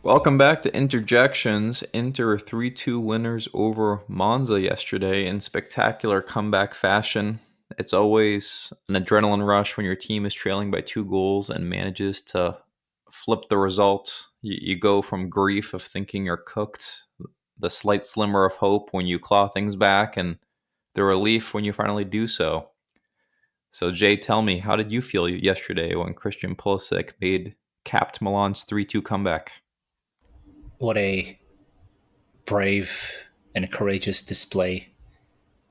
Welcome back to Interjections. Inter 3-2 winners over Monza yesterday in spectacular comeback fashion. It's always an adrenaline rush when your team is trailing by 2 goals and manages to flip the result. You go from grief of thinking you're cooked, the slight slimmer of hope when you claw things back, and the relief when you finally do so. So, Jay, tell me, how did you feel yesterday when Christian Pulisic capped Milan's 3-2 comeback? What a brave and courageous display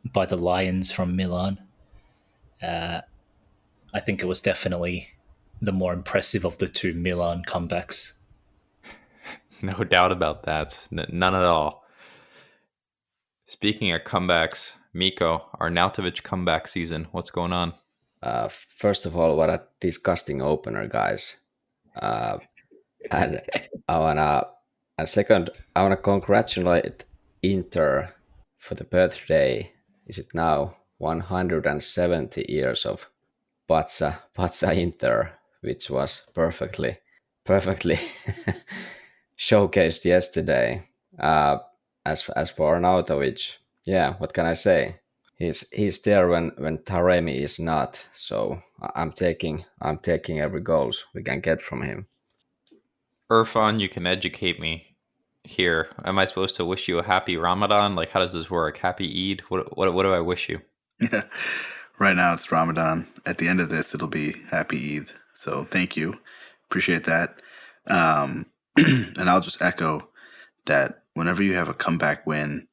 by the Lions from Milan. I think it was definitely the more impressive of the two Milan comebacks. No doubt about that. None at all. Speaking of comebacks, Mikko, our Nautovic comeback season, what's going on? First of all, what a disgusting opener, guys. Uh, and I wanna, and second, I wanna congratulate Inter for the birthday. Is it now 170 years of Pazza Inter, which was perfectly showcased yesterday. As for Arnautovic, yeah, what can I say? He's there when Taremi is not. So I'm taking every goals we can get from him. Irfan, you can educate me here. Am I supposed to wish you a happy Ramadan? Like, how does this work? Happy Eid? What do I wish you? Yeah. Right now it's Ramadan. At the end of this, it'll be Happy Eid. So thank you. Appreciate that. And I'll just echo that whenever you have a comeback win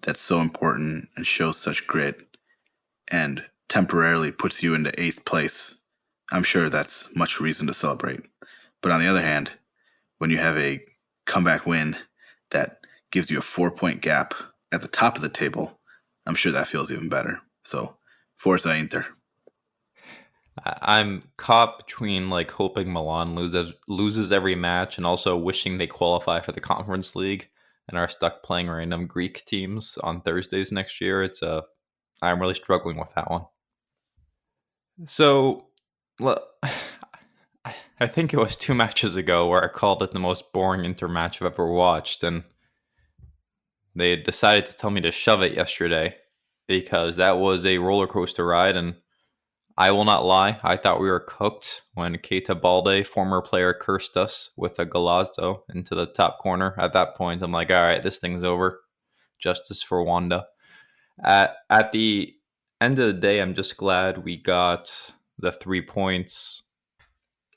that's so important and shows such grit and temporarily puts you into 8th place, I'm sure that's much reason to celebrate. But on the other hand, when you have a comeback win that gives you a 4-point gap at the top of the table, I'm sure that feels even better. So, Forza Inter. I'm caught between like hoping Milan loses every match and also wishing they qualify for the Conference League and are stuck playing random Greek teams on Thursdays next year. I'm really struggling with that one. So, I think it was 2 matches ago where I called it the most boring Inter match I've ever watched, and they decided to tell me to shove it yesterday because that was a roller coaster ride, and I will not lie, I thought we were cooked when Keita Balde, former player, cursed us with a Galazzo into the top corner. At that point, I'm like, all right, this thing's over. Justice for Wanda. At the end of the day, I'm just glad we got the 3 points.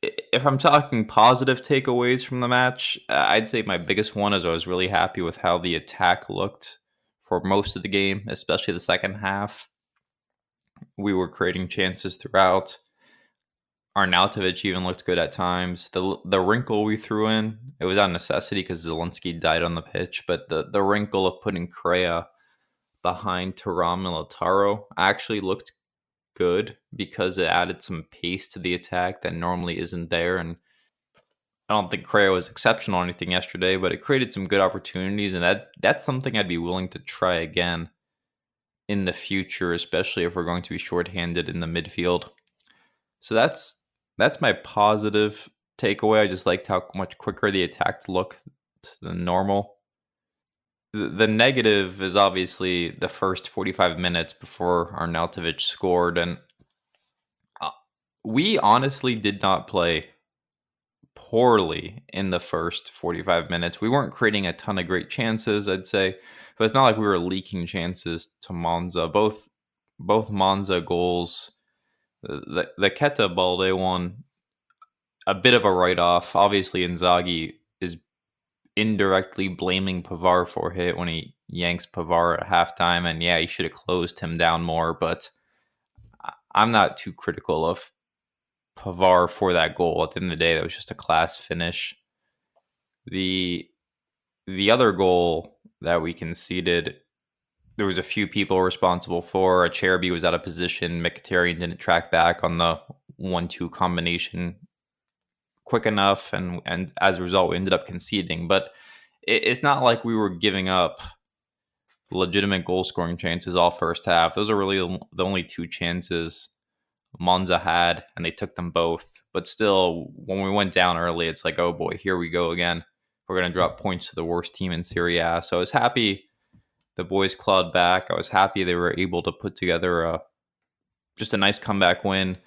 If I'm talking positive takeaways from the match, I'd say my biggest one is I was really happy with how the attack looked for most of the game, especially the second half. We were creating chances throughout. Arnautovic even looked good at times. The wrinkle we threw in, it was out of necessity because Zelensky died on the pitch, but the wrinkle of putting Correa behind Thuram and Lautaro actually looked good because it added some pace to the attack that normally isn't there. And I don't think Correa was exceptional or anything yesterday, but it created some good opportunities, and that's something I'd be willing to try again in the future, especially if we're going to be shorthanded in the midfield. So that's my positive takeaway. I just liked how much quicker the attack looked than normal. The negative is obviously the first 45 minutes before Arnautovic scored, and we honestly did not play poorly in the first 45 minutes. We weren't creating a ton of great chances, I'd say, but it's not like we were leaking chances to Monza. Both Monza goals, the Keta Balde one, a bit of a write-off. Obviously, Inzaghi is indirectly blaming Pavard for it when he yanks Pavard at halftime, and yeah, he should have closed him down more, but I'm not too critical of Pavard for that goal. At the end of the day, that was just a class finish. The other goal that we conceded, there was a few people responsible for. Acerbi was out of position. Mkhitaryan didn't track back on the 1-2 combination quick enough, and as a result, we ended up conceding. But it's not like we were giving up legitimate goal-scoring chances all first half. Those are really the only 2 chances Monza had, and they took them both. But still, when we went down early, it's like, oh boy, here we go again. we're going to drop points to the worst team in Serie A. So I was happy the boys clawed back. I was happy they were able to put together just a nice comeback win.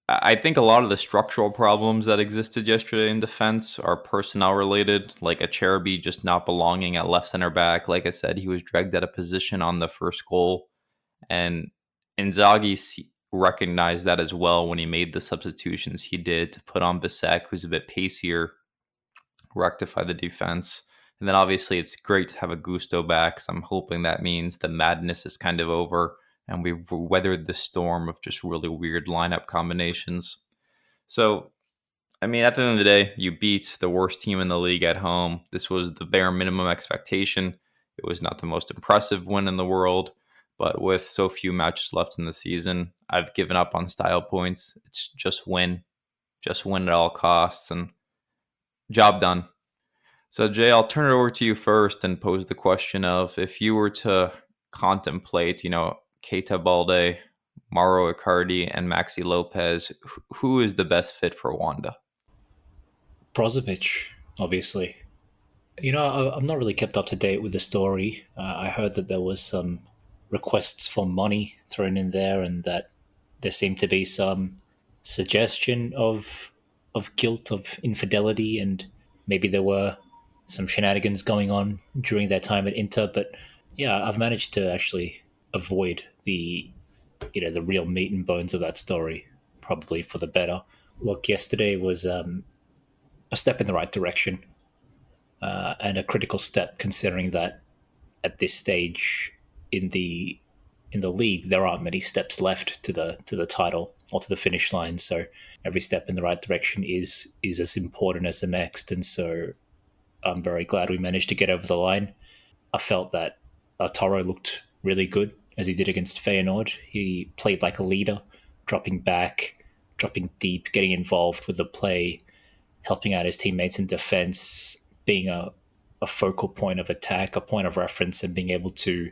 I think a lot of the structural problems that existed yesterday in defense are personnel related, like Acerbi just not belonging at left center back. Like I said, he was dragged out of position on the first goal, and Inzaghi recognized that as well when he made the substitutions he did to put on Bisek, who's a bit pacier, rectify the defense. And then obviously it's great to have a Gusto back, so I'm hoping that means the madness is kind of over and we've weathered the storm of just really weird lineup combinations. So, I mean, at the end of the day, you beat the worst team in the league at home. This was the bare minimum expectation. It was not the most impressive win in the world, but with so few matches left in the season, I've given up on style points. It's just win at all costs, and job done. So, Jay, I'll turn it over to you first and pose the question of if you were to contemplate, Keita Balde, Mauro Icardi, and Maxi Lopez, who is the best fit for Wanda? Brozovic, obviously. I'm not really kept up to date with the story. I heard that there was some requests for money thrown in there, and that there seemed to be some suggestion of guilt, of infidelity, and maybe there were some shenanigans going on during their time at Inter. But yeah, I've managed to actually avoid the real meat and bones of that story, probably for the better. Look, yesterday was a step in the right direction, and a critical step, considering that at this stage in the league there aren't many steps left to the title or to the finish line. So every step in the right direction is as important as the next, and so I'm very glad we managed to get over the line. I felt that Toro looked really good as he did against Feyenoord. He played like a leader, dropping back, dropping deep, getting involved with the play, helping out his teammates in defense, being a focal point of attack, a point of reference, and being able to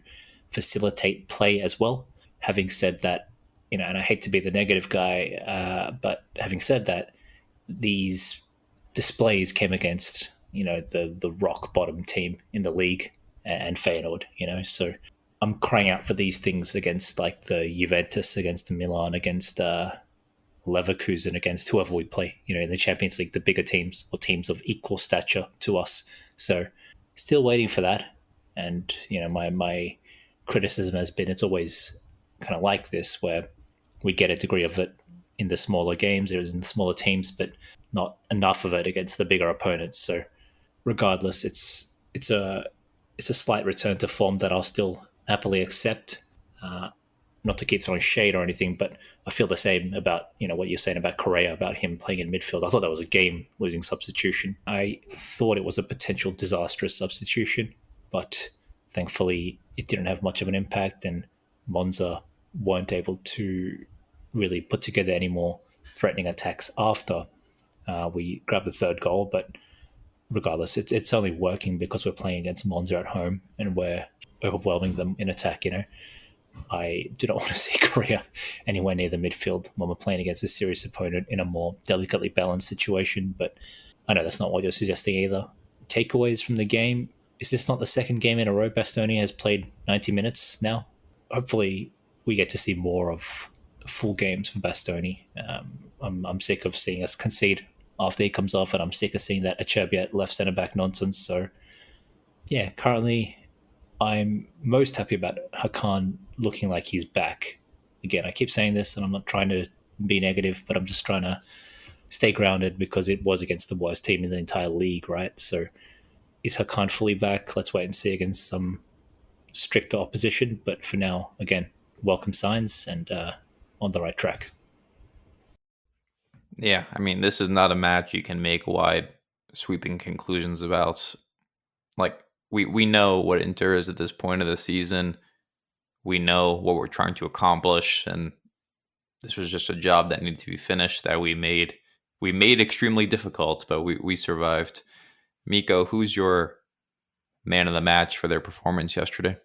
facilitate play as well. Having said that, and I hate to be the negative guy, but having said that, these displays came against the rock bottom team in the league and Feyenoord. So I'm crying out for these things against like the Juventus, against Milan, against Leverkusen, against whoever we play, in the Champions League, the bigger teams or teams of equal stature to us. So still waiting for that. And, my criticism has been it's always kind of like this, where we get a degree of it in the smaller games, or in the smaller teams, but not enough of it against the bigger opponents. So regardless, it's a slight return to form that I'll still happily accept. Not to keep throwing shade or anything, but I feel the same about what you're saying about Correa, about him playing in midfield. I thought that was a game-losing substitution. I thought it was a potential disastrous substitution, but thankfully it didn't have much of an impact, and Monza weren't able to really put together any more threatening attacks after we grabbed the third goal. But regardless, it's only working because we're playing against Monza at home and we're overwhelming them in attack. I do not want to see Korea anywhere near the midfield when we're playing against a serious opponent in a more delicately balanced situation. But I know that's not what you're suggesting either. Takeaways from the game: is this not the second game in a row Bastoni has played 90 minutes now? Hopefully we get to see more of full games for Bastoni. I'm sick of seeing us concede after he comes off, and I'm sick of seeing that Acerbi at left centre-back nonsense. So yeah, currently I'm most happy about Hakan looking like he's back. Again, I keep saying this, and I'm not trying to be negative, but I'm just trying to stay grounded because it was against the worst team in the entire league, right? So is Hakan fully back? Let's wait and see against some stricter opposition. But for now, again, welcome signs and on the right track. Yeah, I mean, this is not a match you can make wide sweeping conclusions about. Like, we know what Inter is at this point of the season. We know what we're trying to accomplish, and this was just a job that needed to be finished that we made extremely difficult, but we survived. Mikko, who's your man of the match for their performance yesterday?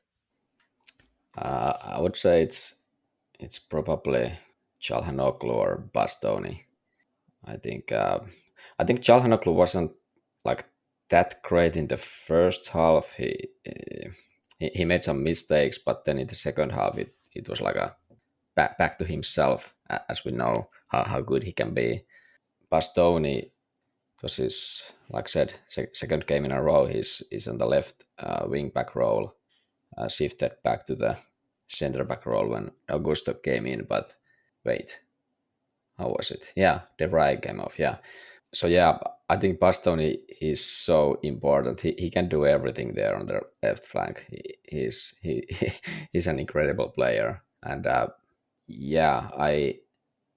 I would say it's probably Çalhanoğlu or Bastoni. I think Çalhanoğlu wasn't like that great in the first half. He made some mistakes, but then in the second half, it was like a back to himself, as we know how good he can be. Bastoni, was his, like I said, second game in a row. He's on the left wing back role, shifted back to the center back role when Augusto came in. But wait, how was it? Yeah, De Vrij came off. Yeah. So yeah, I think Bastoni is so important. He can do everything there on the left flank. He's an incredible player, and yeah,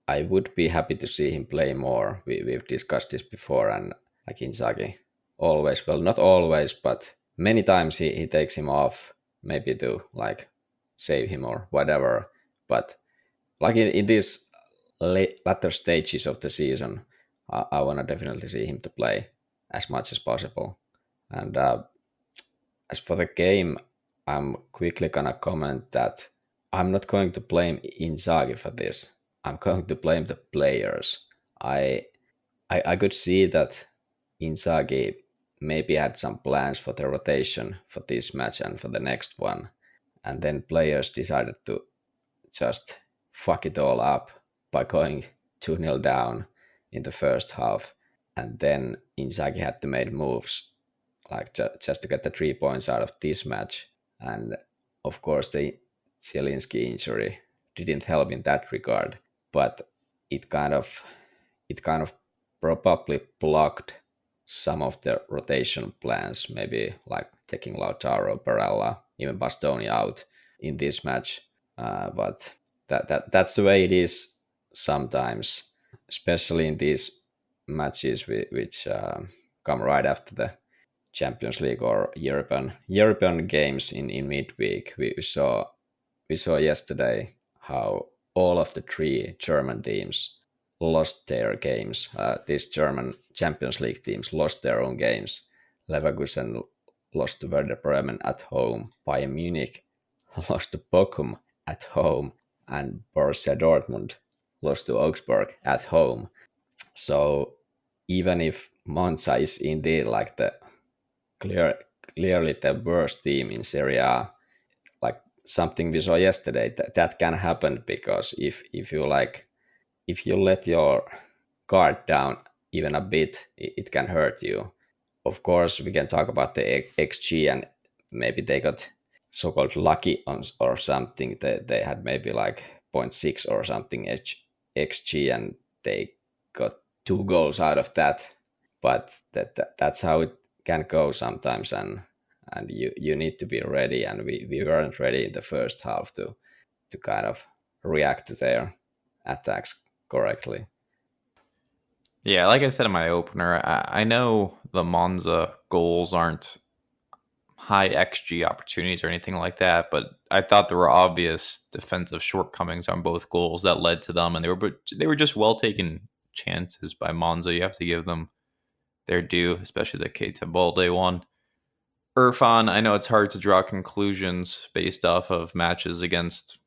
I would be happy to see him play more. We've discussed this before, and like Inzaghi, always, well, not always, but many times he takes him off, maybe to like save him or whatever. But like in these latter stages of the season, I want to definitely see him to play as much as possible. And as for the game, I'm quickly gonna comment that I'm not going to blame Inzaghi for this. I'm going to blame the players. I could see that Inzaghi maybe had some plans for the rotation for this match and for the next one, and then players decided to just fuck it all up by going 2-0 down in the first half, and then Inzaghi had to make moves like just to get the 3 points out of this match. And of course, the Zielinski injury didn't help in that regard, but it kind of probably blocked some of the rotation plans, maybe like taking Lautaro, Barella, even Bastoni out in this match. But that's the way it is sometimes, especially in these matches which come right after the Champions League or European games in midweek. We saw yesterday how all of the 3 German teams lost their games. These German Champions League teams lost their own games. Leverkusen lost to Werder Bremen at home. Bayern Munich lost to Bochum at home, and Borussia Dortmund lost to Augsburg at home. So even if Monza is indeed like the clearly the worst team in Serie A, like something we saw yesterday, that can happen, because if you let your guard down even a bit, it can hurt you. Of course, we can talk about the XG, and maybe they got so-called lucky or something. They had maybe like 0.6 or something XG, and they got 2 goals out of that. But that's how it can go sometimes, and you need to be ready, and we weren't ready in the first half to kind of react to their attacks correctly. Yeah, like I said in my opener, I know the Monza goals aren't high XG opportunities or anything like that, but I thought there were obvious defensive shortcomings on both goals that led to them, and they were just well taken chances by Monza. You have to give them their due, especially the Keita Balde one. Irfan, I know it's hard to draw conclusions based off of matches against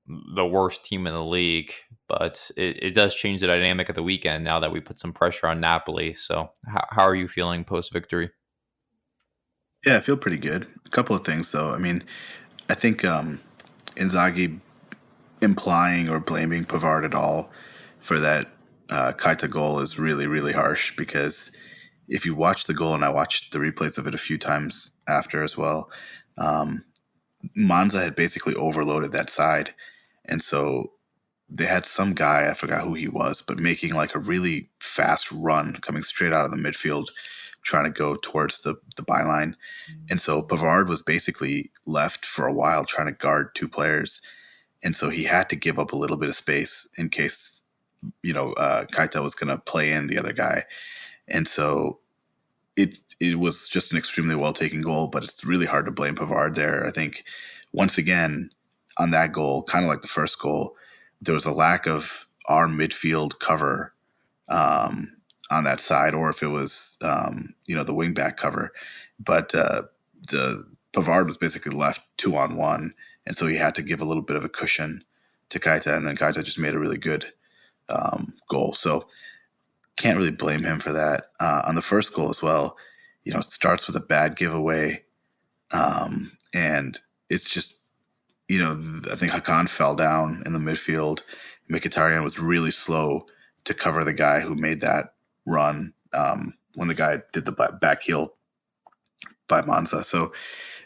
the worst team in the league, but it does change the dynamic of the weekend now that we put some pressure on Napoli. So how are you feeling post-victory? Yeah, I feel pretty good. A couple of things, though. I mean, I think Inzaghi implying or blaming Pavard at all for that Kaita goal is really, really harsh, because if you watch the goal, and I watched the replays of it a few times after as well, Monza had basically overloaded that side. And so they had some guy, I forgot who he was, but making like a really fast run coming straight out of the midfield, trying to go towards the byline. And so Pavard was basically left for a while trying to guard 2 players. And so he had to give up a little bit of space in case, Kaita was going to play in the other guy. And so it was just an extremely well taken goal, but it's really hard to blame Pavard there. I think once again on that goal, kind of like the first goal, there was a lack of our midfield cover on that side, or if it was the wing back cover. But the Pavard was basically left 2-on-1, and so he had to give a little bit of a cushion to Kaita, and then Kaita just made a really good goal. So can't really blame him for that. On the first goal as well, it starts with a bad giveaway. And it's just, I think Hakan fell down in the midfield. Mkhitaryan was really slow to cover the guy who made that run when the guy did the back heel by Monza. So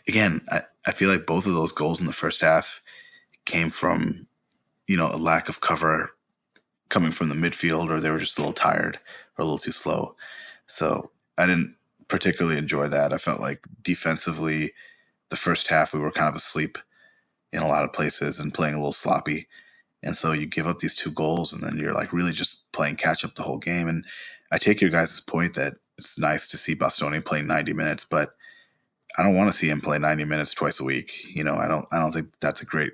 again, I feel like both of those goals in the first half came from, a lack of cover coming from the midfield, or they were just a little tired or a little too slow. So I didn't particularly enjoy that. I felt like defensively, the first half we were kind of asleep in a lot of places and playing a little sloppy. And so you give up these 2 goals and then you're like really just playing catch up the whole game. And I take your guys' point that it's nice to see Bastoni playing 90 minutes, but I don't want to see him play 90 minutes twice a week. I don't think that's a great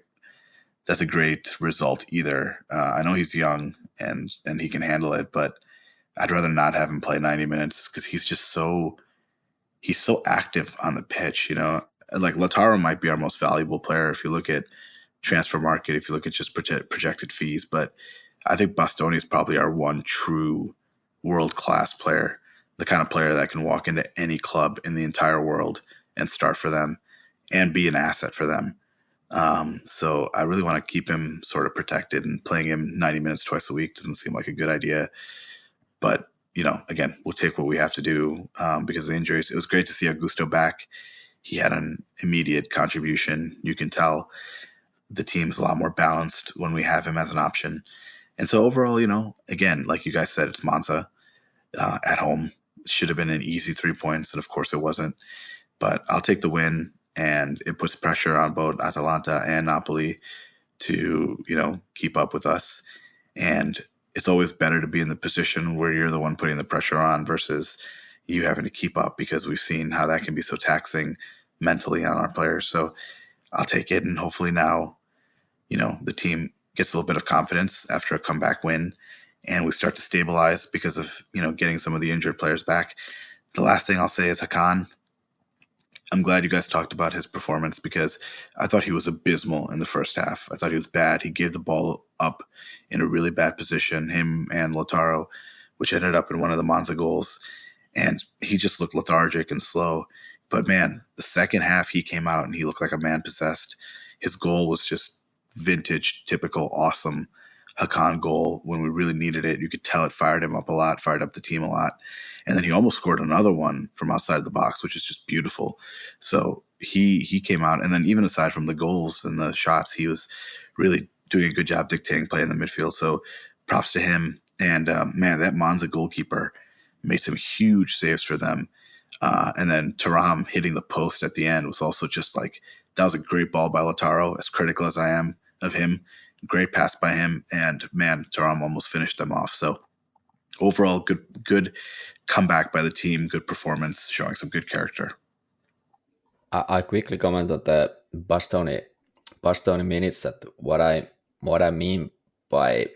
result either. I know he's young and he can handle it, but I'd rather not have him play 90 minutes because he's so active on the pitch. Like Lautaro might be our most valuable player if you look at transfer market, if you look at just projected fees, but I think Bastoni is probably our one true world-class player, the kind of player that can walk into any club in the entire world and start for them and be an asset for them. So I really want to keep him sort of protected, and playing him 90 minutes twice a week doesn't seem like a good idea. But, again, we'll take what we have to do because of the injuries. It was great to see Augusto back. He had an immediate contribution. You can tell the team's a lot more balanced when we have him as an option. And so overall, again, like you guys said, it's Monza at home. It should have been an easy 3 points, and of course it wasn't. But I'll take the win, and it puts pressure on both Atalanta and Napoli to, keep up with us. And it's always better to be in the position where you're the one putting the pressure on versus you having to keep up, because we've seen how that can be so taxing mentally on our players. So I'll take it, and hopefully now, the team gets a little bit of confidence after a comeback win, and we start to stabilize because of, getting some of the injured players back. The last thing I'll say is Hakan. I'm glad you guys talked about his performance because I thought he was abysmal in the first half. I thought he was bad. He gave the ball up in a really bad position, him and Lautaro, which ended up in one of the Monza goals. And he just looked lethargic and slow. But man, the second half he came out and he looked like a man possessed. His goal was just vintage, typical, awesome Hakan goal when we really needed it. You could tell it fired him up a lot, fired up the team a lot. And then he almost scored another one from outside of the box, which is just beautiful. So he came out, and then even aside from the goals and the shots, he was really doing a good job dictating play in the midfield. So props to him. And man, that Monza goalkeeper made some huge saves for them. And then Thuram hitting the post at the end was also just like, that was a great ball by Lautaro, as critical as I am of him. Great pass by him, and man, Thuram almost finished them off. So overall, good comeback by the team, good performance, showing some good character. I quickly comment on the Bastoni minutes. That what I mean by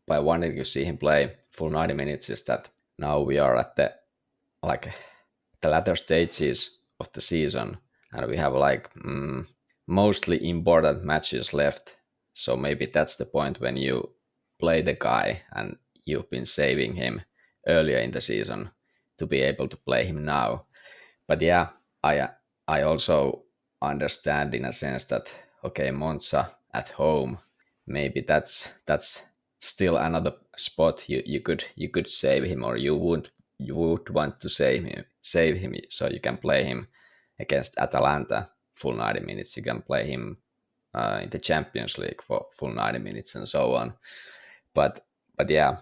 wanting to see him play full 90 minutes is that now we are at the latter stages of the season, and we have mostly important matches left. So maybe that's the point when you play the guy and you've been saving him earlier in the season to be able to play him now. But yeah, I also understand in a sense that, okay, Monza at home, maybe that's still another spot you could save him, or you would want to save him so you can play him against Atalanta full 90 minutes. You can play him in the Champions League for full 90 minutes and so on. But yeah,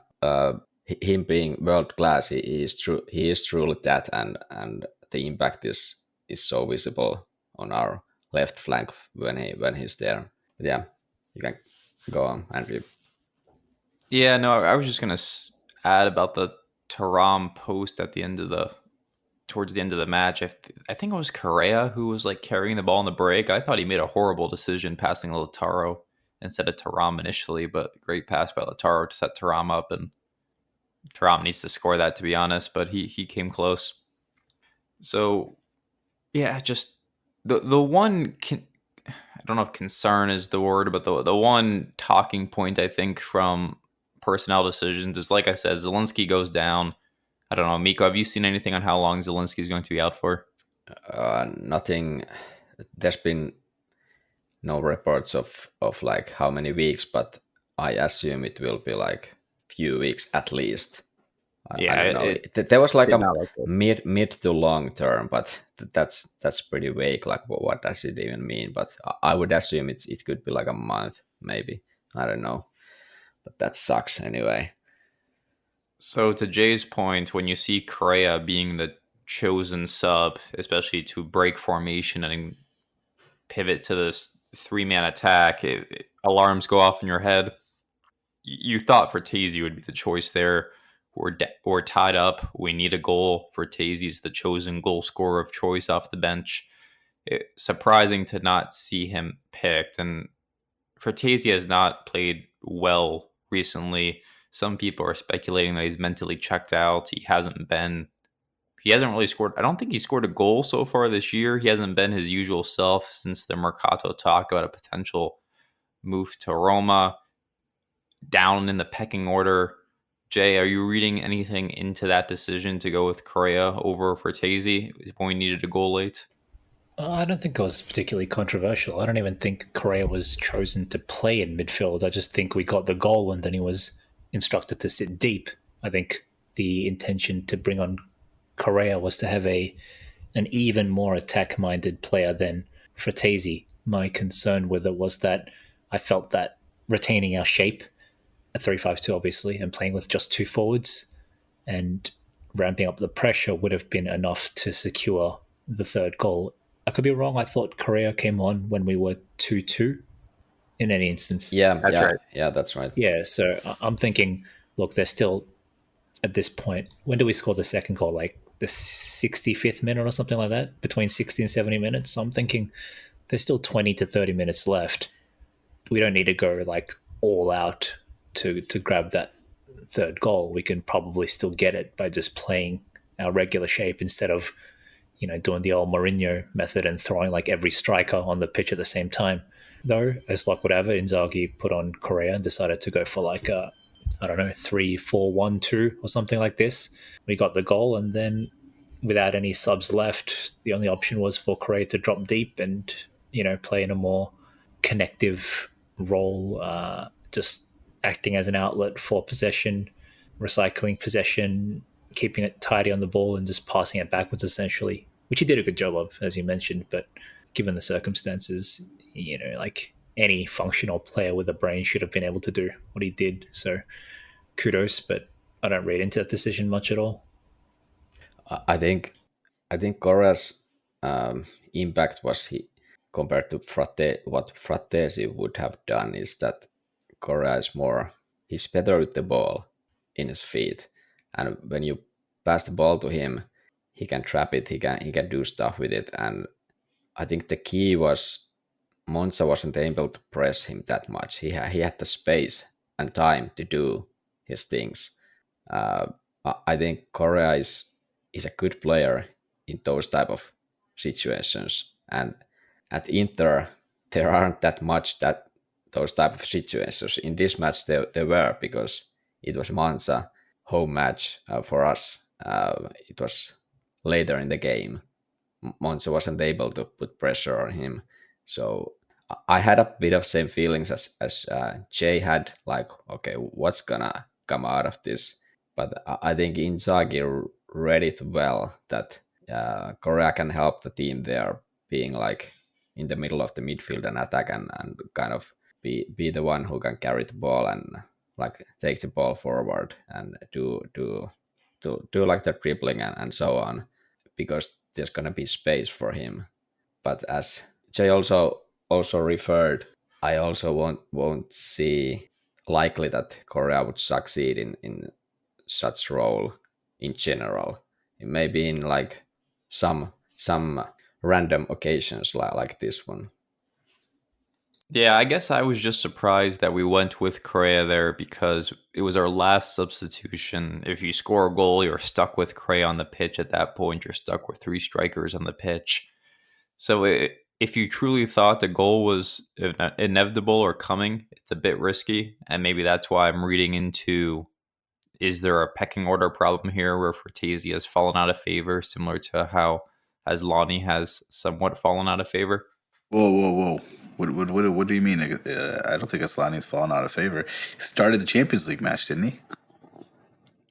him being world class, he is truly that, and the impact is so visible on our left flank when he's there. But yeah, you can go on, Andrew. Yeah, no, I was just gonna add about the Thuram post at the end of towards the end of the match. I think it was Correa who was like carrying the ball in the break. I thought he made a horrible decision passing Lautaro instead of Thuram initially, but great pass by Lautaro to set Thuram up, and Thuram needs to score that, to be honest, but he came close. So yeah, just the one I don't know if concern is the word, but the one talking point I think from personnel decisions is, like I said, Zielinski goes down. I don't know, Mikko, have you seen anything on how long Zelensky is going to be out for? Nothing. There's been no reports of like how many weeks, but I assume it will be like few weeks at least. I don't know. There was like a mid to long term, but that's pretty vague. Like what does it even mean? But I would assume it could be like a month, maybe. I don't know, but that sucks anyway. So to Jay's point, when you see Correa being the chosen sub, especially to break formation and pivot to this 3-man attack, alarms go off in your head. You thought Frattesi would be the choice there. We're tied up. We need a goal. Frattesi's the chosen goal scorer of choice off the bench. Surprising to not see him picked. And Frattesi has not played well recently. Some people are speculating that he's mentally checked out. He hasn't really scored. I don't think he scored a goal so far this year. He hasn't been his usual self since the Mercato talk about a potential move to Roma. Down in the pecking order. Jay, are you reading anything into that decision to go with Correa over Frattesi when we needed a goal late? I don't think it was particularly controversial. I don't even think Correa was chosen to play in midfield. I just think we got the goal and then he was instructed to sit deep. I think the intention to bring on Correa was to have an even more attack-minded player than Frattesi. My concern with it was that I felt that retaining our shape, a 3-5-2 obviously, and playing with just two forwards and ramping up the pressure would have been enough to secure the third goal. I could be wrong. I thought Correa came on when we were 2-2 in any instance. Yeah, that's right. Yeah, that's right. Yeah, so I'm thinking, look, they're still at this point. When do we score the second goal? Like the 65th minute or something like that? Between 60 and 70 minutes. So I'm thinking there's still 20 to 30 minutes left. We don't need to go like all out to grab that third goal. We can probably still get it by just playing our regular shape instead of, doing the old Mourinho method and throwing like every striker on the pitch at the same time. Though, as luck would have it, Inzaghi put on Correa and decided to go for like a, 3-4-1-2 or something like this. We got the goal, and then without any subs left, the only option was for Correa to drop deep and, play in a more connective role, just acting as an outlet for possession, recycling possession, keeping it tidy on the ball and just passing it backwards essentially, which he did a good job of, as you mentioned. But given the circumstances, like any functional player with a brain should have been able to do what he did. So kudos, but I don't read into that decision much at all. I think Correa's impact was compared to what Frattesi would have done is that Correa is he's better with the ball in his feet, and when you pass the ball to him, he can trap it. He can do stuff with it, and I think the key was Monza wasn't able to press him that much. He had the space and time to do his things. I think Correa is a good player in those type of situations, and at Inter there aren't that much those type of situations. In this match there were, because it was Monza home match for us. It was later in the game. Monza wasn't able to put pressure on him, so I had a bit of same feelings as Jay had. Like, okay, what's gonna come out of this? But I think Inzaghi read it well that Correa can help the team there, being like in the middle of the midfield and attack and kind of be the one who can carry the ball and like take the ball forward and do like the dribbling and so on, because there's gonna be space for him. But as Jay also referred, I also won't see likely that Correa would succeed in such role in general. It may be in like some random occasions like this one. Yeah, I guess I was just surprised that we went with Correa there because it was our last substitution. If you score a goal, you're stuck with Correa on the pitch at that point. You're stuck with three strikers on the pitch. So if you truly thought the goal was inevitable or coming, it's a bit risky. And maybe that's why I'm reading into is there a pecking order problem here where Fertesi has fallen out of favor, similar to how Aslani has somewhat fallen out of favor? Whoa. What do you mean? I don't think Aslani's fallen out of favor. He started the Champions League match, didn't he?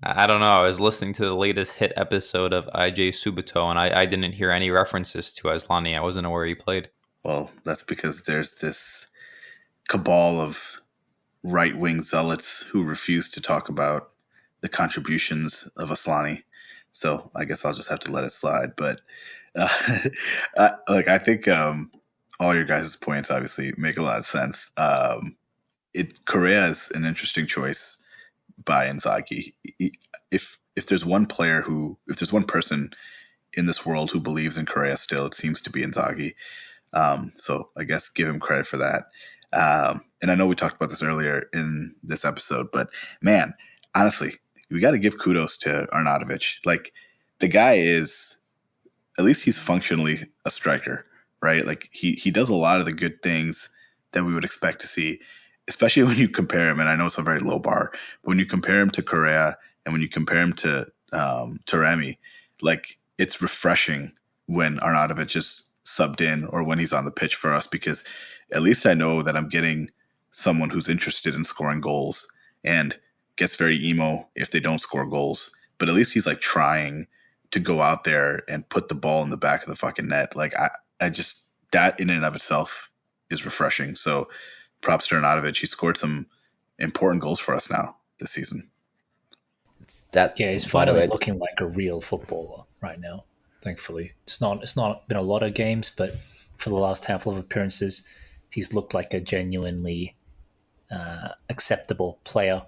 I don't know. I was listening to the latest hit episode of IJ Subito, and I didn't hear any references to Aslani. I wasn't aware he played. Well, that's because there's this cabal of right-wing zealots who refuse to talk about the contributions of Aslani. So I guess I'll just have to let it slide. But I think all your guys' points obviously make a lot of sense. Correa is an interesting choice by Inzaghi. If there's one person in this world who believes in Correa still, it seems to be Inzaghi. So I guess give him credit for that. And I know we talked about this earlier in this episode, but man, honestly, we got to give kudos to Arnautovic. Like, the guy is, at least he's functionally a striker, right? Like, he does a lot of the good things that we would expect to see, especially when you compare him. And I know it's a very low bar, but when you compare him to Correa and when you compare him to Remy, like, it's refreshing when Arnautovic is subbed in or when he's on the pitch for us, because at least I know that I'm getting someone who's interested in scoring goals and gets very emo if they don't score goals. But at least he's like trying to go out there and put the ball in the back of the fucking net. Like, I just, that in and of itself is refreshing. So props to Arnautovic. He scored some important goals for us now this season. He's finally looking like a real footballer right now. Thankfully, it's not been a lot of games, but for the last handful of appearances, he's looked like a genuinely acceptable player.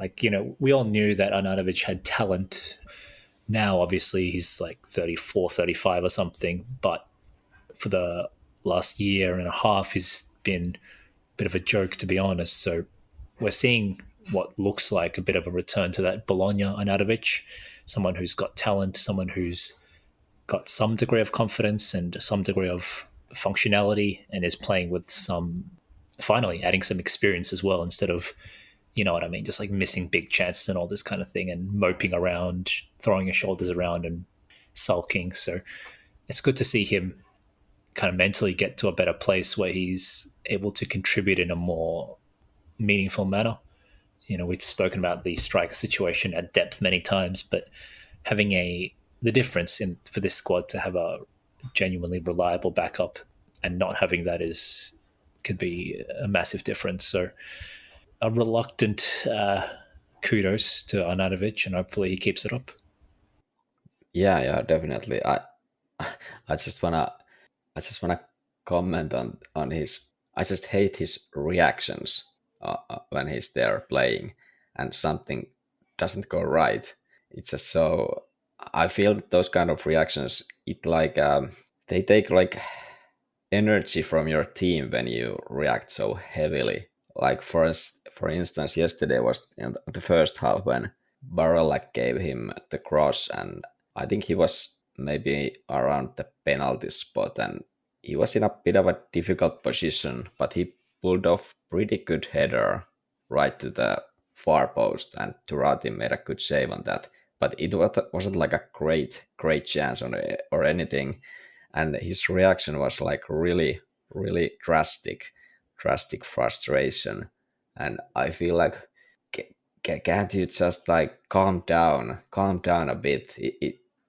Like, we all knew that Arnautovic had talent. Now, obviously, he's like 34, 35 or something, but for the last year and a half, he's been a bit of a joke, to be honest. So we're seeing what looks like a bit of a return to that Bologna Arnautovic, someone who's got talent, someone who's got some degree of confidence and some degree of functionality, and is playing with finally adding some experience as well, instead of, you know what I mean, just like missing big chances and all this kind of thing and moping around, throwing his shoulders around and sulking. So it's good to see him kind of mentally get to a better place where he's able to contribute in a more meaningful manner. We've spoken about the striker situation at depth many times, but having the difference for this squad to have a genuinely reliable backup and not having that could be a massive difference. So a reluctant kudos to Arnautovic, and hopefully he keeps it up. Yeah, definitely. I just wanna comment on his. I just hate his reactions when he's there playing and something doesn't go right. It's just so. I feel that those kind of reactions, they take like energy from your team when you react so heavily. Like for instance, yesterday was in the first half when Barella gave him the cross, and I think he was maybe around the penalty spot, and he was in a bit of a difficult position, but he pulled off pretty good header right to the far post, and Turati made a good save on that. But it wasn't like a great chance or anything, and his reaction was like really drastic frustration. And I feel like, can't you just like calm down a bit?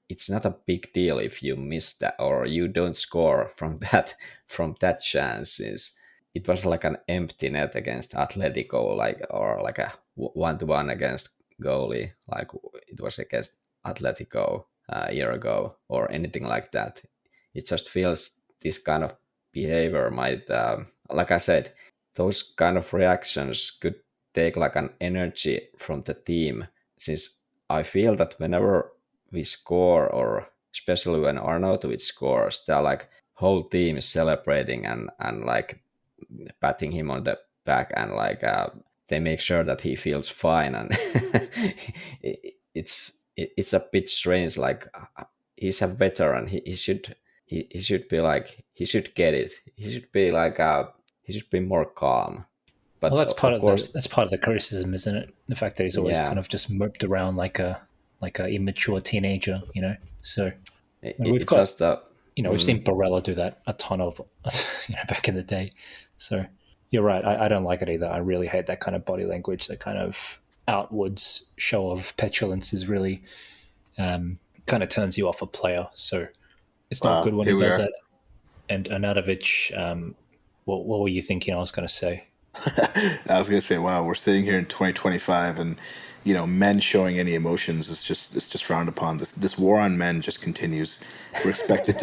It's not a big deal if you miss that or you don't score from that chances. It was like an empty net against Atletico, or like a 1-1 against goalie, like it was against Atletico a year ago, or anything like that. It just feels this kind of behavior might, like I said, those kind of reactions could take like an energy from the team, since I feel that whenever we score, or especially when Arnautovic scores, they're like whole team is celebrating and like patting him on the back, and like they make sure that he feels fine, and it's a bit strange. Like he's a veteran, he should be like, he should get it. He should be like he should be more calm. But Well, that's part of of course, the criticism, isn't it? The fact that he's always yeah, kind of just moped around like a immature teenager, So we've it's got, just a. we've seen Barella do that a ton of, back in the day. So you're right. I don't like it either. I really hate that kind of body language. That kind of outwards show of petulance is really kind of turns you off a player. So it's not good when he Here we does are. that. And Anadovic, what were you thinking I was going to say? I was gonna say, wow, we're sitting here in 2025, and men showing any emotions is just frowned upon. This war on men just continues. We're expected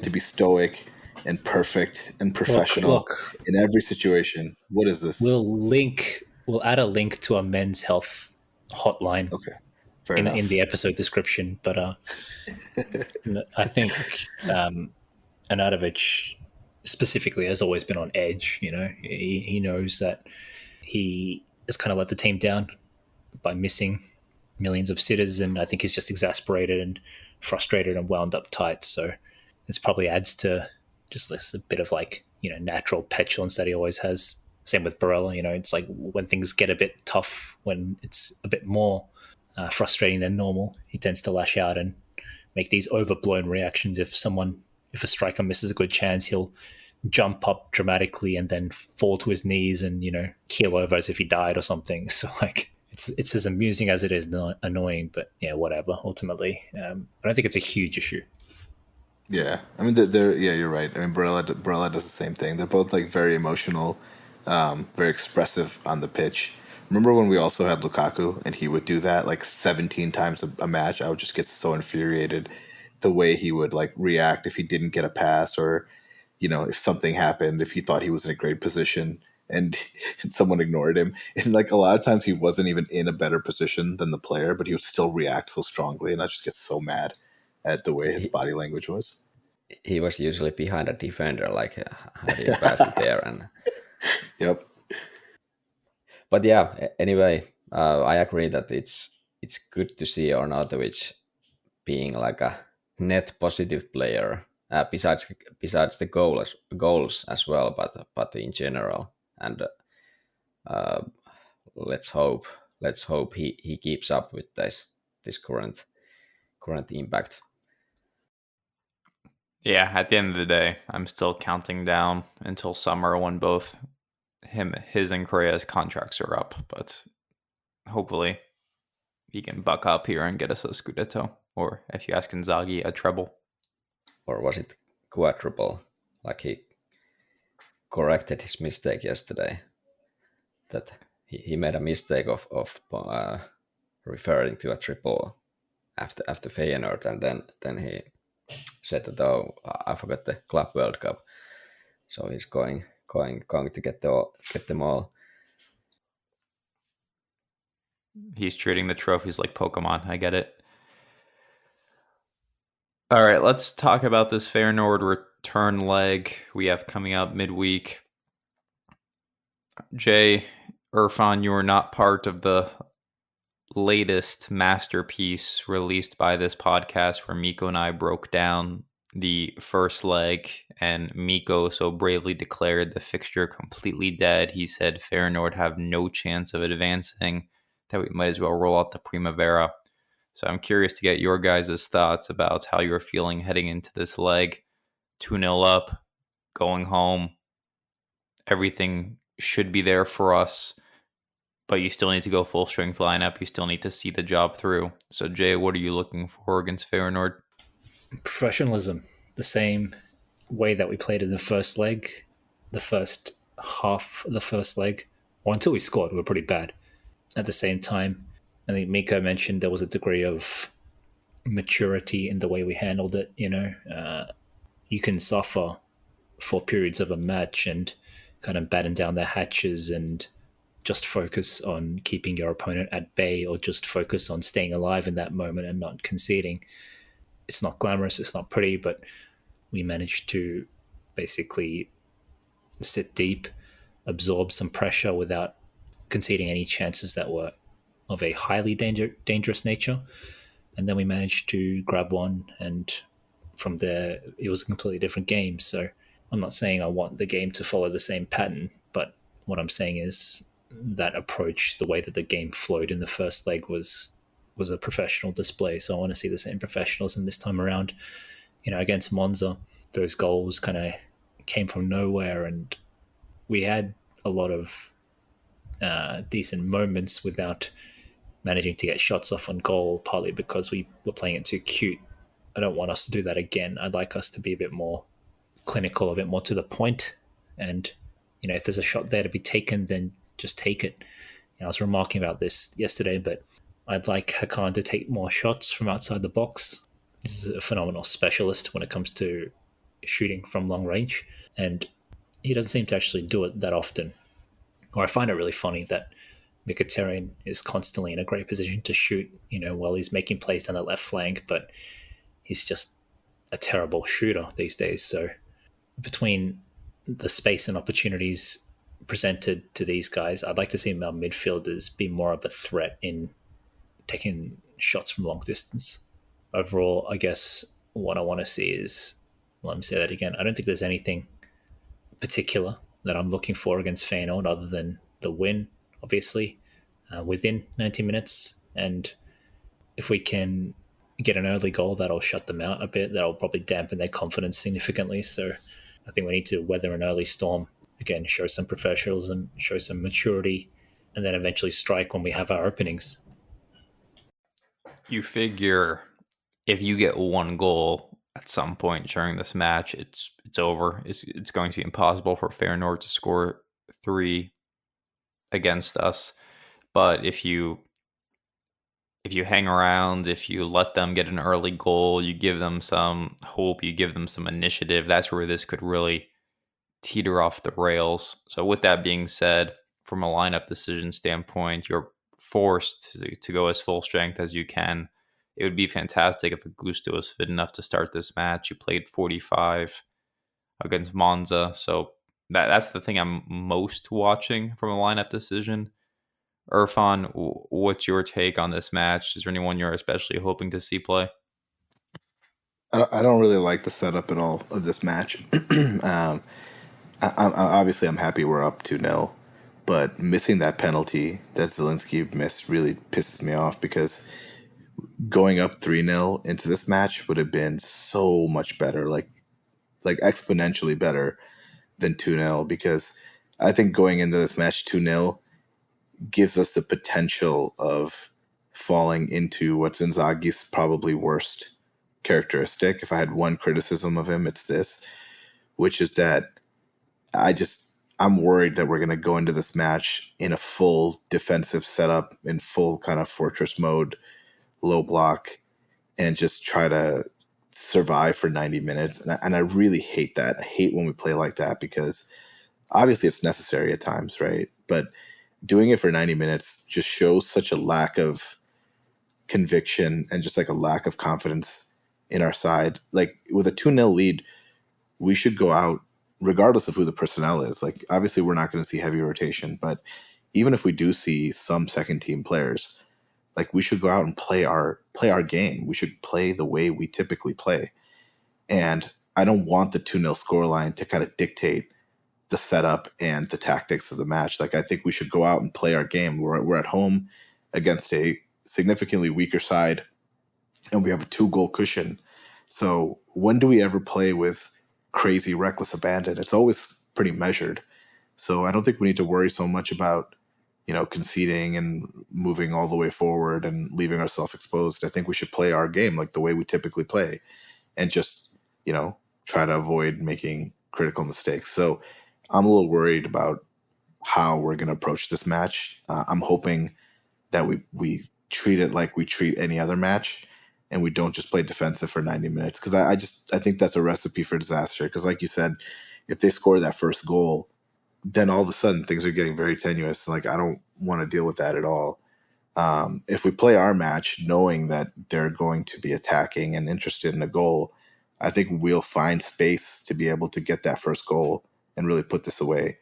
to be stoic and perfect and professional Look, in every situation. What is this? We'll add a link to a men's health hotline Okay, fair in enough. the episode description, but I think Anadovic specifically has always been on edge. He knows that he has kind of let the team down by missing millions of sitters, and I think he's just exasperated and frustrated and wound up tight. So this probably adds to just this a bit of natural petulance that he always has. Same with Barella. It's like when things get a bit tough, when it's a bit more frustrating than normal, he tends to lash out and make these overblown reactions. If a striker misses a good chance, he'll jump up dramatically and then fall to his knees and keel over as if he died or something. So it's as amusing as it is annoying, but yeah, whatever. Ultimately, I don't think it's a huge issue. Yeah, I mean, you're right. I mean, Barella does the same thing. They're both very emotional, very expressive on the pitch. Remember when we also had Lukaku and he would do that 17 times a match? I would just get so infuriated the way he would react if he didn't get a pass, or if something happened, if he thought he was in a great position and someone ignored him. And a lot of times he wasn't even in a better position than the player, but he would still react so strongly. And I just get so mad at the way his body language was. He was usually behind a defender, like how do you pass it there? And Yep. but yeah, anyway, I agree that it's good to see Arnautovic being like a net positive player, besides the goals as well, but in general. And let's hope he keeps up with this current impact. Yeah, at the end of the day, I'm still counting down until summer when both his and Correa's contracts are up. But hopefully he can buck up here and get us a Scudetto. Or if you ask Inzaghi, a treble. Or was it quadruple? Like he corrected his mistake yesterday. That he made a mistake of referring to a triple after Feyenoord, and then he said that, oh, I forgot the Club World Cup, so he's going to get them all. He's treating the trophies like Pokemon. I get it. All right, let's talk about this Feyenoord return leg we have coming up midweek. Jay, Irfan, you are not part of the latest masterpiece released by this podcast where Mikko and I broke down the first leg, and Mikko so bravely declared the fixture completely dead. He said Feyenoord have no chance of advancing, that we might as well roll out the Primavera. So I'm curious to get your guys' thoughts about how you're feeling heading into this leg. 2-0 up, going home. Everything should be there for us, but you still need to go full strength lineup. You still need to see the job through. So, Jay, what are you looking for against Feyenoord? Professionalism. The same way that we played in the first leg, the first half of the first leg, or until we scored, we were pretty bad. At the same time, I think Mikko mentioned there was a degree of maturity in the way we handled it. You can suffer for periods of a match and kind of batten down the hatches and just focus on keeping your opponent at bay, or just focus on staying alive in that moment and not conceding. It's not glamorous, it's not pretty, but we managed to basically sit deep, absorb some pressure without conceding any chances that were of a highly dangerous nature. And then we managed to grab one, and from there, it was a completely different game. So I'm not saying I want the game to follow the same pattern, but what I'm saying is that approach, the way that the game flowed in the first leg was a professional display. So I want to see the same professionalism this time around. Against Monza, those goals kind of came from nowhere, and we had a lot of decent moments without managing to get shots off on goal, partly because we were playing it too cute. I don't want us to do that again. I'd like us to be a bit more clinical, a bit more to the point. And, if there's a shot there to be taken, then just take it. I was remarking about this yesterday, but I'd like Hakan to take more shots from outside the box. He's a phenomenal specialist when it comes to shooting from long range, and he doesn't seem to actually do it that often. Or I find it really funny that Mkhitaryan is constantly in a great position to shoot, while he's making plays down the left flank, but he's just a terrible shooter these days. So between the space and opportunities presented to these guys, I'd like to see our midfielders be more of a threat in taking shots from long distance. Overall, I guess what I want to see is, let me say that again, I don't think there's anything particular that I'm looking for against Feyenoord other than the win, obviously, within 90 minutes. And if we can get an early goal, that'll shut them out a bit. That'll probably dampen their confidence significantly. So I think we need to weather an early storm. Again, show some professionalism, show some maturity, and then eventually strike when we have our openings. You figure if you get one goal at some point during this match, it's over. It's going to be impossible for Feyenoord to score 3 against us. But if you hang around, if you let them get an early goal, you give them some hope, you give them some initiative, that's where this could really teeter off the rails. So with that being said, from a lineup decision standpoint, you're forced to go as full strength as you can. It would be fantastic if Augusto was fit enough to start this match. He played 45 against Monza, so that's the thing I'm most watching from a lineup decision. Irfan, what's your take on this match? Is there anyone you're especially hoping to see play? I don't really like the setup at all of this match. Obviously, I'm happy we're up 2-0, but missing that penalty that Zielinski missed really pisses me off, because going up 3-0 into this match would have been so much better, like exponentially better than 2-0, because I think going into this match 2-0 gives us the potential of falling into what's Inzaghi's probably worst characteristic. If I had one criticism of him, it's this, which is that I'm worried that we're going to go into this match in a full defensive setup, in full kind of fortress mode, low block, and just try to survive for 90 minutes. And I really hate that. I hate when we play like that, because obviously it's necessary at times, right? But doing it for 90 minutes just shows such a lack of conviction and just like a lack of confidence in our side. Like with a 2-0 lead, we should go out regardless of who the personnel is. Like obviously we're not going to see heavy rotation, but even if we do see some second team players, like we should go out and play our game. We should play the way we typically play. And I don't want the 2-0 scoreline to kind of dictate the setup and the tactics of the match. Like I think we should go out and play our game. We're at home against a significantly weaker side, and we have a 2-goal cushion. So when do we ever play with crazy reckless abandon? It's always pretty measured. So I don't think we need to worry so much about, conceding and moving all the way forward and leaving ourselves exposed. I think we should play our game like the way we typically play, and just, try to avoid making critical mistakes. So I'm a little worried about how we're going to approach this match. I'm hoping that we treat it like we treat any other match, and we don't just play defensive for 90 minutes. Because I think that's a recipe for disaster. Because like you said, if they score that first goal, then all of a sudden things are getting very tenuous. Like I don't want to deal with that at all. If we play our match knowing that they're going to be attacking and interested in a goal, I think we'll find space to be able to get that first goal and really put this away.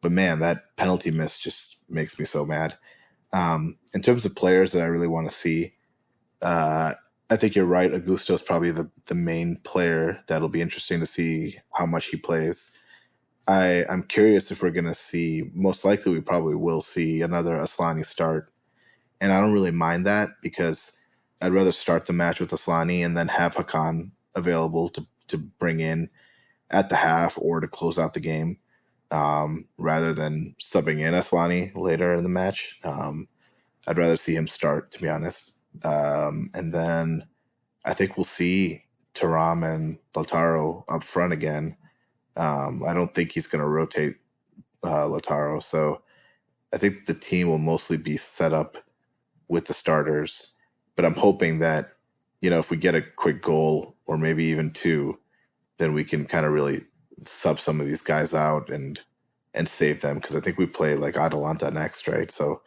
But man, that penalty miss just makes me so mad. In terms of players that I really want to see, I think you're right. Augusto is probably the main player that'll be interesting to see how much he plays. I'm curious if we're going to see, most likely we probably will see another Aslani start. And I don't really mind that because I'd rather start the match with Aslani and then have Hakan available to bring in at the half or to close out the game, rather than subbing in Aslani later in the match. I'd rather see him start, to be honest. And then I think we'll see Thuram and Lautaro up front again. I don't think he's going to rotate Lautaro. So I think the team will mostly be set up with the starters. But I'm hoping that, if we get a quick goal or maybe even two, then we can kind of really sub some of these guys out and save them, because I think we play like Atalanta next, right? So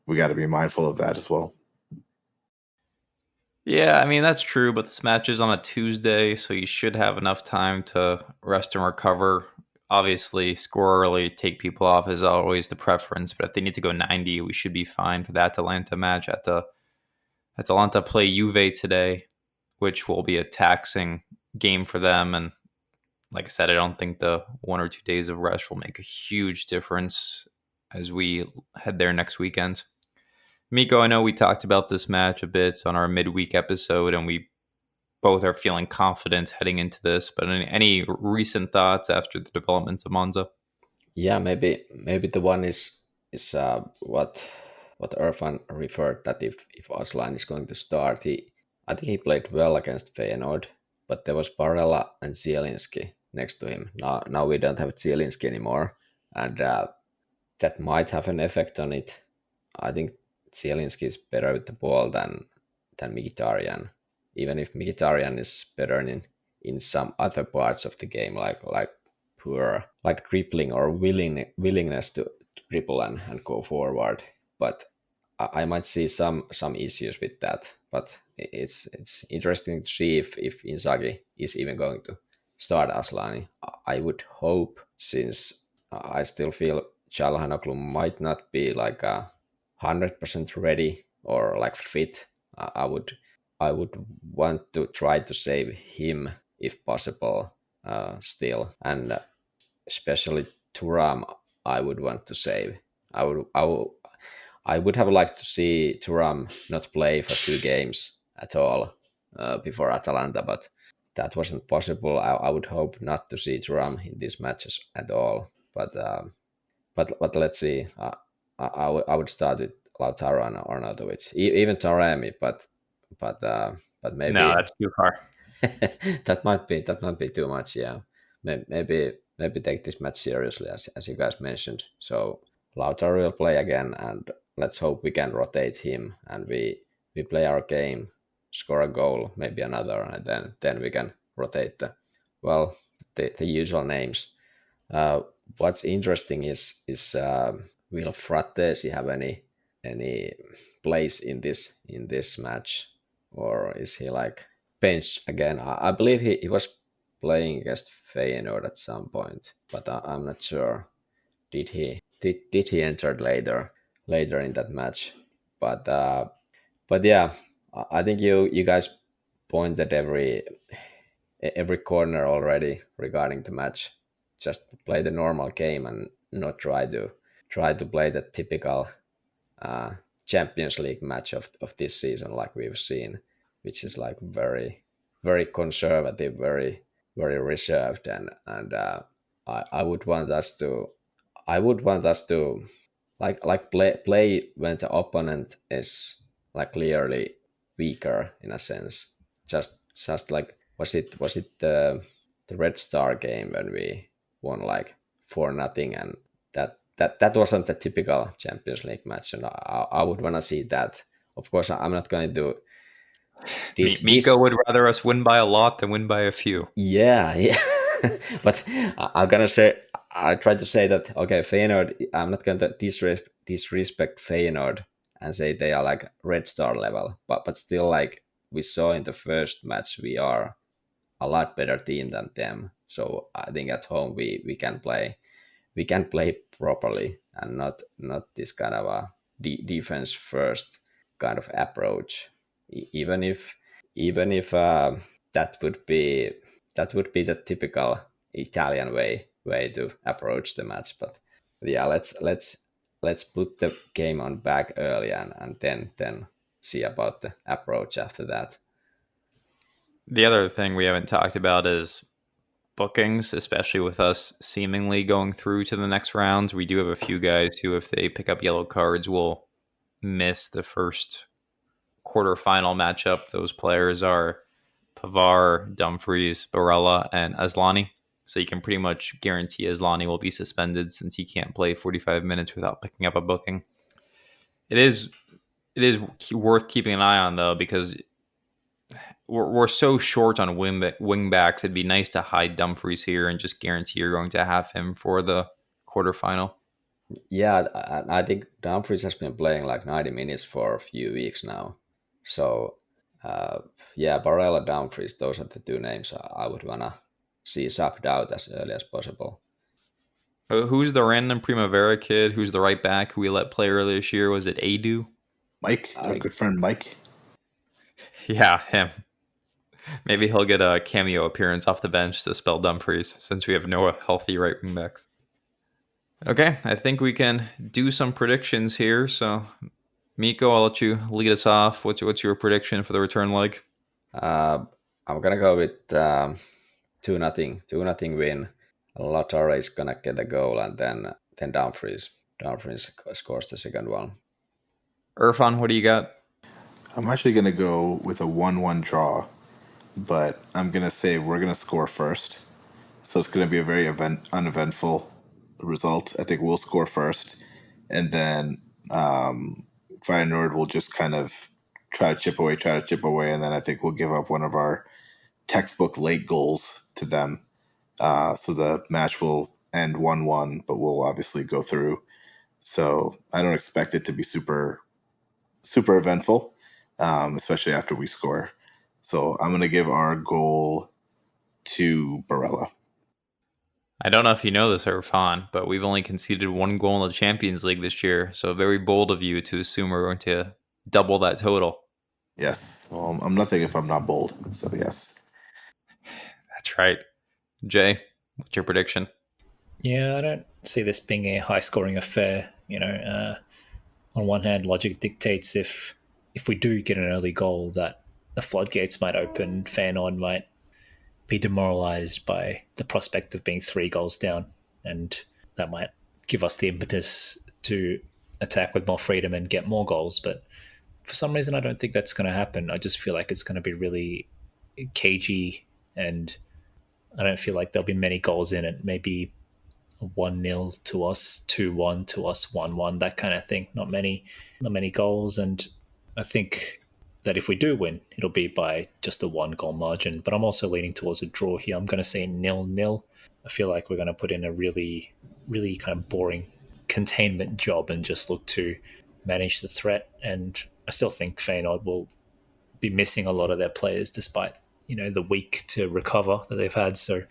we got to be mindful of that as well. Yeah, I mean, that's true, but this match is on a Tuesday, so you should have enough time to rest and recover. Obviously, score early, take people off is always the preference, but if they need to go 90, we should be fine for the Atalanta match. Atalanta play Juve today, which will be a taxing game for them. And like I said, I don't think the 1 or 2 days of rest will make a huge difference as we head there next weekend. Mikko, I know we talked about this match a bit on our midweek episode, and we both are feeling confident heading into this. But any recent thoughts after the developments of Monza? Yeah, maybe the one is what Irfan referred, that if Aslan is going to start, I think he played well against Feyenoord, but there was Barella and Zielinski next to him. Now we don't have Zielinski anymore, and that might have an effect on it. I think Zielinski is better with the ball than Mkhitaryan, even if Mkhitaryan is better in some other parts of the game, like poor like dribbling or willingness to dribble and go forward. But I might see some issues with that. But it's interesting to see if Inzaghi is even going to start Aslani. I would hope, since I still feel Çalhanoğlu might not be like 100% ready or like fit. I would want to try to save him if possible, still, and especially Thuram I would want to save. I would have liked to see Thuram not play for 2 games at all before Atalanta, but that wasn't possible. I would hope not to see Thuram in these matches at all. But let's see. I would start with Lautaro and Arnautovic, even Taremi, but maybe No, that's too far. that might be too much. Yeah, maybe take this match seriously, as you guys mentioned. So Lautaro will play again, and let's hope we can rotate him and we play our game, score a goal, maybe another, and then we can rotate the usual names. What's interesting is will Fratesi have any place in this match, or is he like benched again? I believe he was playing against Feyenoord at some point, but I'm not sure. Did he enter later in that match? But yeah, I think you guys pointed every corner already regarding the match. Just play the normal game and not try to play the typical Champions League match of this season, like we've seen, which is like very very conservative, very very reserved, and I would want us to like play when the opponent is like clearly weaker in a sense. Just like was it the Red Star game when we won like 4-0, and that wasn't the typical Champions League match, and I would want to see that. Of course, I'm not going to Mikko would rather us win by a lot than win by a few. Yeah. But I'm gonna say, I tried to say that, okay, Feyenoord, I'm not going to disrespect Feyenoord and say they are like Red Star level, but still, like we saw in the first match, we are a lot better team than them. So I think at home we can play properly and not this kind of a defense first kind of approach. Even if that would be the typical Italian way way to approach the match. But yeah, let's put the game on back early and then see about the approach after that. The other thing we haven't talked about is bookings, especially with us seemingly going through to the next rounds. We do have a few guys who, if they pick up yellow cards, will miss the first quarterfinal matchup. Those players are Pavar, Dumfries, Barella, and Asllani. So you can pretty much guarantee Asllani will be suspended since he can't play 45 minutes without picking up a booking. It is worth keeping an eye on, though, because we're so short on wing backs. It'd be nice to hide Dumfries here and just guarantee you're going to have him for the quarterfinal. Yeah, I think Dumfries has been playing like 90 minutes for a few weeks now. So, yeah, Barella, Dumfries, those are the two names I would want to see subbed out as early as possible. Who's the random Primavera kid? Who's the right back who we let play earlier this year? Was it Adu? Mike, our good friend Mike. Yeah, him. Maybe he'll get a cameo appearance off the bench to spell Dumfries, since we have no healthy right wing backs. Okay, I think we can do some predictions here. So, Mikko, I'll let you lead us off. What's your prediction for the return leg? I'm gonna go with 2-0 win. Lautaro is gonna get a goal, and then Dumfries scores the second one. Irfan, what do you got? I'm actually going to go with a 1-1 draw, but I'm going to say we're going to score first. So it's going to be a very uneventful result. I think we'll score first, and then Feyenoord will just kind of try to chip away, and then I think we'll give up one of our textbook late goals to them. So the match will end 1-1, but we'll obviously go through. So I don't expect it to be super eventful, especially after we score. So I'm going to give our goal to Barella. I don't know if you know this, Irfan, but we've only conceded one goal in the Champions League this year. So very bold of you to assume we're going to double that total. Yes. Well, I'm nothing if I'm not bold. So yes. That's right. Jay, what's your prediction? Yeah, I don't see this being a high-scoring affair. On one hand, logic dictates if we do get an early goal, that the floodgates might open. Feyenoord might be demoralised by the prospect of being 3 goals down, and that might give us the impetus to attack with more freedom and get more goals. But for some reason, I don't think that's going to happen. I just feel like it's going to be really cagey, and I don't feel like there'll be many goals in it. Maybe 1-0 to us, 2-1 to us, 1-1, that kind of thing. Not many goals, and I think that if we do win, it'll be by just a 1-goal margin. But I'm also leaning towards a draw here. I'm going to say 0-0. I feel like we're going to put in a really, really kind of boring containment job and just look to manage the threat. And I still think Feyenoord will be missing a lot of their players despite, the week to recover that they've had. So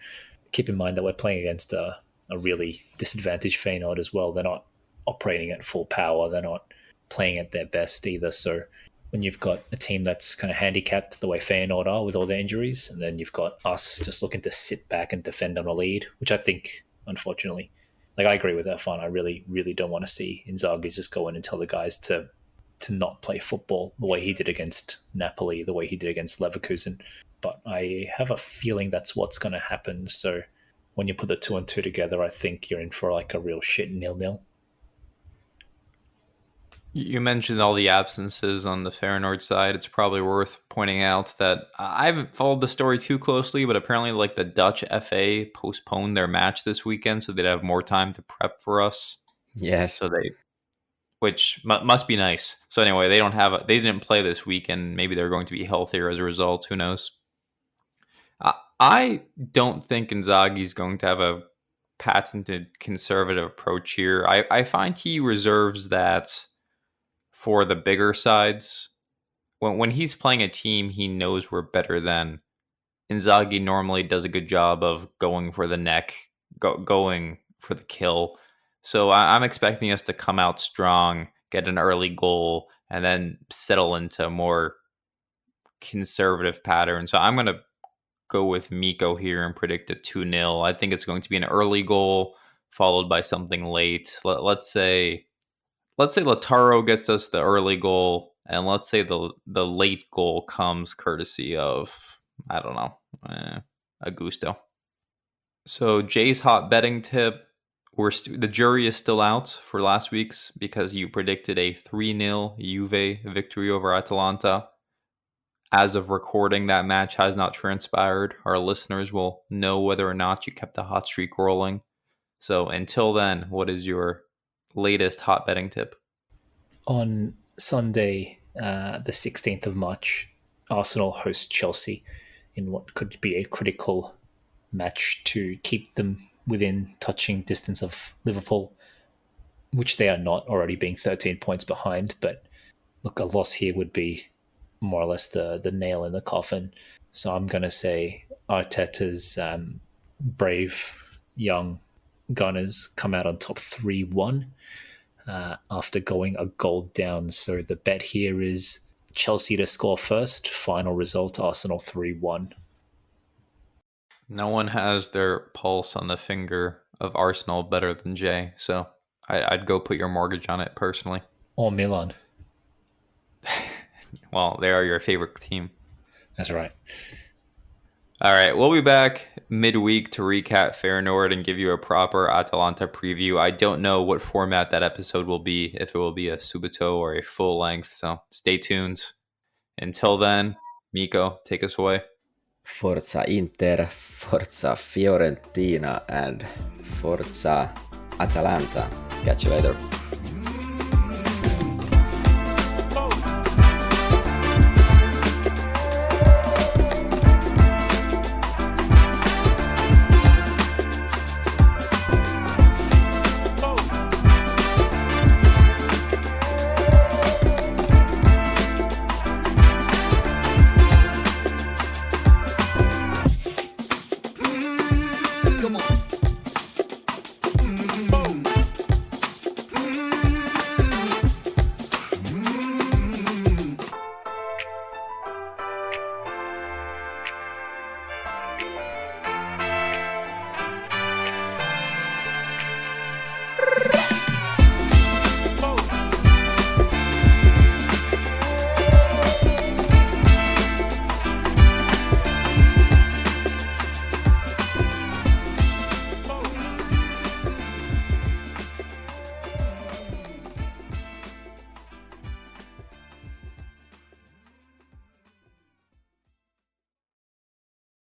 keep in mind that we're playing against a really disadvantaged Feyenoord as well. They're not operating at full power. They're not playing at their best either. So when you've got a team that's kind of handicapped the way Feyenoord are with all their injuries, and then you've got us just looking to sit back and defend on a lead, which I think, unfortunately, I agree with Irfan. I really, really don't want to see Inzaghi just go in and tell the guys to not play football the way he did against Napoli, the way he did against Leverkusen. But I have a feeling that's what's going to happen. So when you put the 2 and 2 together, I think you're in for like a real shit 0-0. You mentioned all the absences on the Feyenoord side. It's probably worth pointing out that I haven't followed the story too closely, but apparently the Dutch FA postponed their match this weekend so they'd have more time to prep for us. Yes. So which must be nice. So anyway, they didn't play this weekend. Maybe they're going to be healthier as a result. Who knows? I don't think Inzaghi's going to have a patented conservative approach here. I find he reserves that for the bigger sides. When he's playing a team he knows we're better than, Inzaghi normally does a good job of going for the neck, going for the kill. So I'm expecting us to come out strong, get an early goal, and then settle into a more conservative pattern. So I'm going to go with Mikko here and predict a 2-0. I think it's going to be an early goal followed by something late. Let's say Lautaro gets us the early goal, and let's say the late goal comes courtesy of, I don't know, Augusto. So Jay's hot betting tip. The jury is still out for last week's because you predicted a 3-0 Juve victory over Atalanta. As of recording, that match has not transpired. Our listeners will know whether or not you kept the hot streak rolling. So until then, what is your latest hot betting tip? On Sunday, the 16th of March, Arsenal host Chelsea in what could be a critical match to keep them within touching distance of Liverpool, which they are not, already being 13 points behind. But look, a loss here would be more or less the nail in the coffin. So I'm going to say Arteta's brave young Gunners come out on top 3-1 after going a goal down. So the bet here is Chelsea to score first. Final result, Arsenal 3-1. No one has their pulse on the finger of Arsenal better than Jay, so I'd go put your mortgage on it personally. Or Milan. Well, they are your favorite team. That's right. All right, we'll be back midweek to recap Feyenoord and give you a proper Atalanta preview. I don't know what format that episode will be, if it will be a subito or a full length, so stay tuned. Until then, Mikko, take us away. Forza Inter, Forza Fiorentina, and Forza Atalanta. Catch you later.